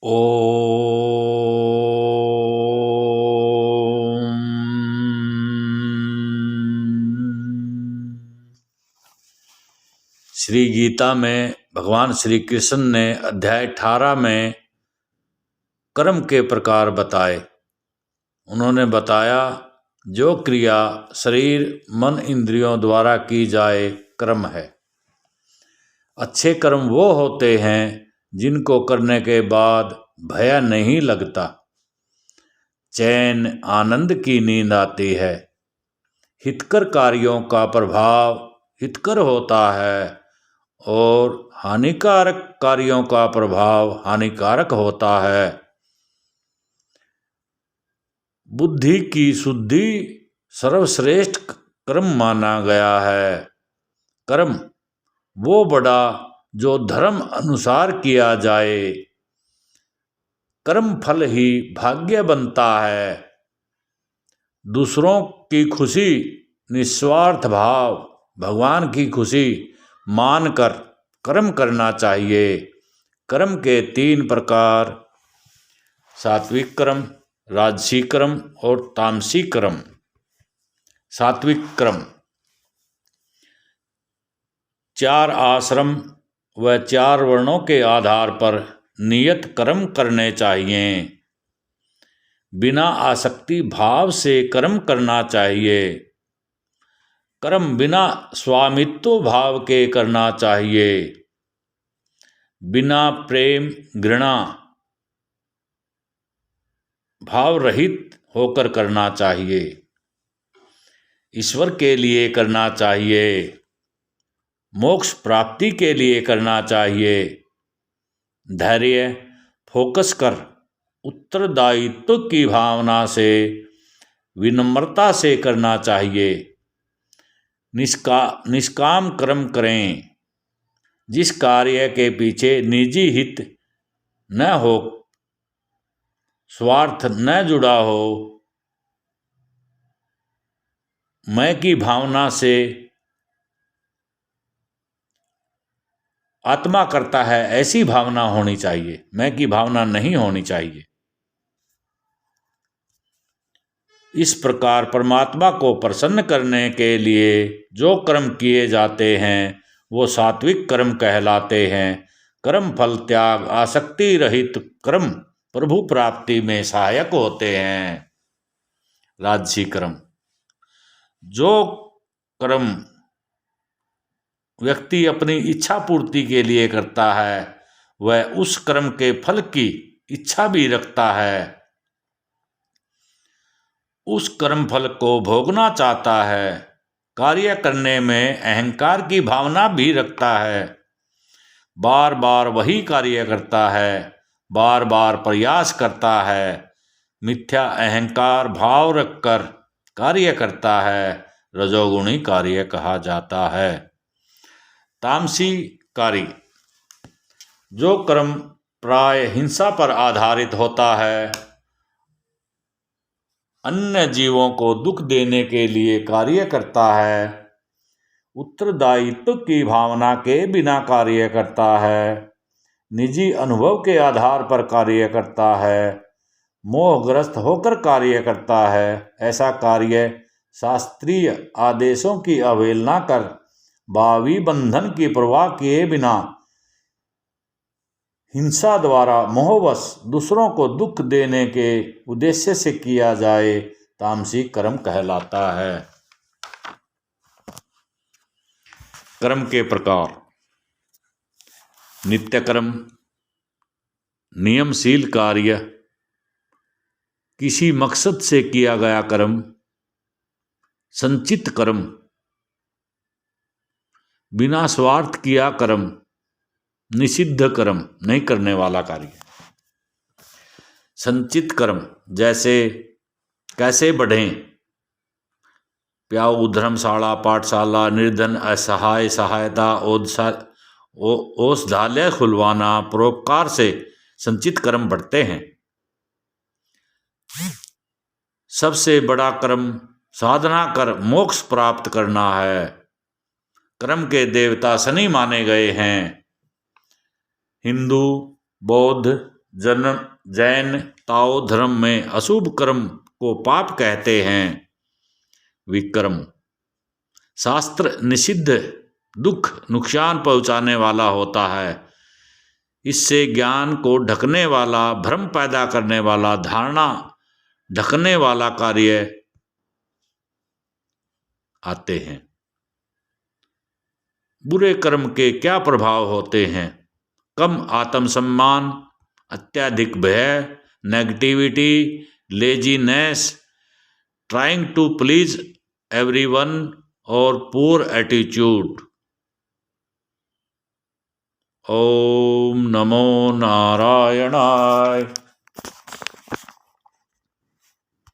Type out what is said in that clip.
ओम। श्री गीता में भगवान श्री कृष्ण ने अध्याय 18 में कर्म के प्रकार बताए। उन्होंने बताया जो क्रिया शरीर मन इंद्रियों द्वारा की जाए कर्म है। अच्छे कर्म वो होते हैं जिनको करने के बाद भय नहीं लगता, चैन आनंद की नींद आती है। हितकर कार्यों का प्रभाव हितकर होता है और हानिकारक कार्यों का प्रभाव हानिकारक होता है। बुद्धि की शुद्धि सर्वश्रेष्ठ कर्म माना गया है। कर्म वो बड़ा जो धर्म अनुसार किया जाए। कर्म फल ही भाग्य बनता है। दूसरों की खुशी निस्वार्थ भाव भगवान की खुशी मानकर कर्म करना चाहिए। कर्म के 3 प्रकार सात्विक कर्म, राजसी कर्म और तामसी कर्म। सात्विक कर्म 4 आश्रम व 4 वर्णों के आधार पर नियत कर्म करने चाहिए। बिना आसक्ति भाव से कर्म करना चाहिए। कर्म बिना स्वामित्व भाव के करना चाहिए। बिना प्रेम घृणा भाव रहित होकर करना चाहिए। ईश्वर के लिए करना चाहिए। मोक्ष प्राप्ति के लिए करना चाहिए। धैर्य फोकस कर उत्तरदायित्व की भावना से विनम्रता से करना चाहिए। निष्काम कर्म करें। जिस कार्य के पीछे निजी हित न हो, स्वार्थ न जुड़ा हो, मैं की भावना से आत्मा करता है ऐसी भावना होनी चाहिए, मैं की भावना नहीं होनी चाहिए। इस प्रकार परमात्मा को प्रसन्न करने के लिए जो कर्म किए जाते हैं वो सात्विक कर्म कहलाते हैं। कर्म फल त्याग आसक्ति रहित कर्म प्रभु प्राप्ति में सहायक होते हैं। राजसी कर्म जो कर्म व्यक्ति अपनी इच्छा पूर्ति के लिए करता है वह उस कर्म के फल की इच्छा भी रखता है, उस कर्म फल को भोगना चाहता है, कार्य करने में अहंकार की भावना भी रखता है, बार बार वही कार्य करता है, बार बार प्रयास करता है, मिथ्या अहंकार भाव रखकर कार्य करता है, रजोगुणी कार्य कहा जाता है। तामसी कार्य जो कर्म प्राय हिंसा पर आधारित होता है, अन्य जीवों को दुख देने के लिए कार्य करता है, उत्तरदायित्व की भावना के बिना कार्य करता है, निजी अनुभव के आधार पर कार्य करता है, मोहग्रस्त होकर कार्य करता है, ऐसा कार्य शास्त्रीय आदेशों की अवहेलना कर भावी बंधन की परवाह किए बिना हिंसा द्वारा मोहवश दूसरों को दुख देने के उद्देश्य से किया जाए तामसी कर्म कहलाता है। कर्म के प्रकार नित्य कर्म, नियमशील कार्य, किसी मकसद से किया गया कर्म, संचित कर्म, बिना स्वार्थ किया कर्म, निषिद्ध कर्म नहीं करने वाला कार्य। संचित कर्म जैसे कैसे बढ़ें, प्याऊ धर्मशाला पाठशाला, निर्धन असहाय सहायता, औषधालय खुलवाना, परोपकार से संचित कर्म बढ़ते हैं। सबसे बड़ा कर्म साधना कर मोक्ष प्राप्त करना है। कर्म के देवता शनि माने गए हैं। हिंदू, बौद्ध, जैन ताओ धर्म में अशुभ कर्म को पाप कहते हैं। विक्रम शास्त्र निषिद्ध दुख नुकसान पहुंचाने वाला होता है। इससे ज्ञान को ढकने वाला, भ्रम पैदा करने वाला, धारणा ढकने वाला कार्य आते हैं। बुरे कर्म के क्या प्रभाव होते हैं? कम आत्मसम्मान, अत्यधिक भय, negativity, laziness, trying to please everyone और पुअर एटीट्यूड। ओम नमो नारायणाय।